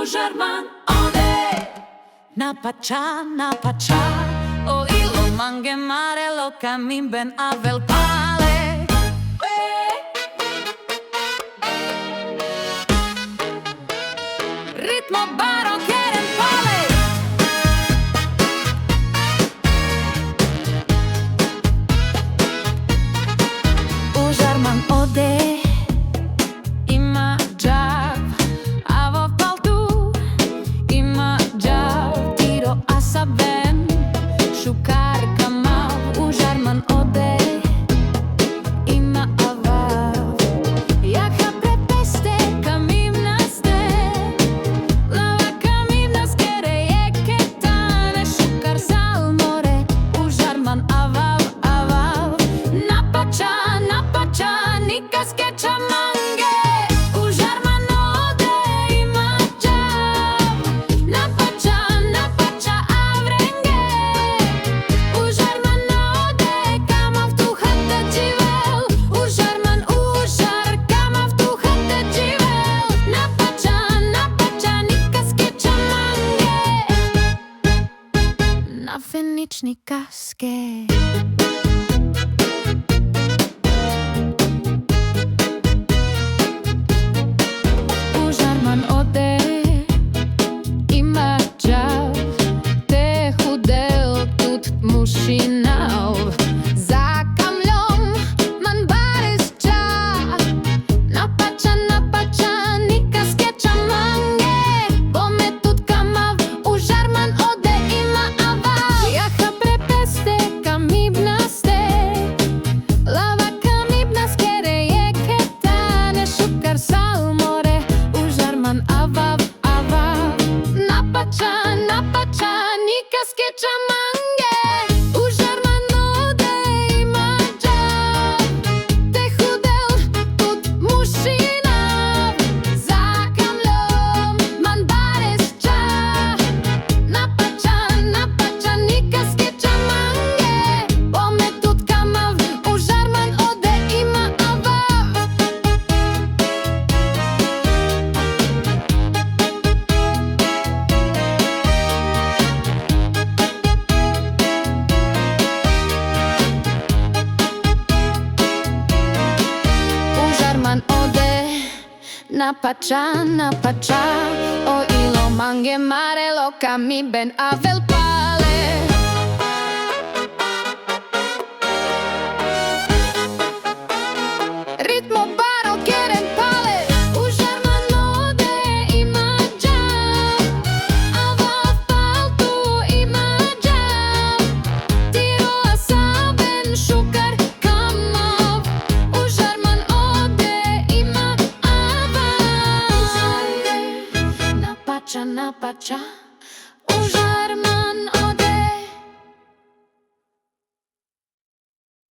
Ujarman ode na pacha o ilo mange mare lo camin ben avel pale ritmo baro quieren pale Ujarman ode Shukar kamal Ujarman ode ima avav Jaka prepeste kamim naste Lava kamim naskere jeketane Shukar salmore Ujarman avav Na pacha nikas kechamange Ujarman ode ima jav Na pacha avrenge Ujarman ode kamav tu hatte jivel Ujar kamav tu hatte jivel Na pacha nikas kechamange Na fenični kaske Ujarman ode ima jav Te hudel tut mushinav Za kamljom man baris cha Na pacha nikas kechamange Bome tut kamav Ujarman ode ima avav Jaha prepeste kamibnaste Lava kamibnaskere jeketane Shukar salmore Ujarman avav Na pacha nikas kechamange Ujarman ode ima jav Te hudel tut mushinav Za kamljom man bares cha Na pacha nikas kechamange Bome tut kamav Ujarman ode ima avav Ujarman ode na pacha O ilo mange mare lo kami ben avel pale Ritmo baro quieren pale Ujarman ode ima jav Avav paltu ima jav Tiro asaben shukar kamav Ujarman ode ima avav Na pacha Ujarman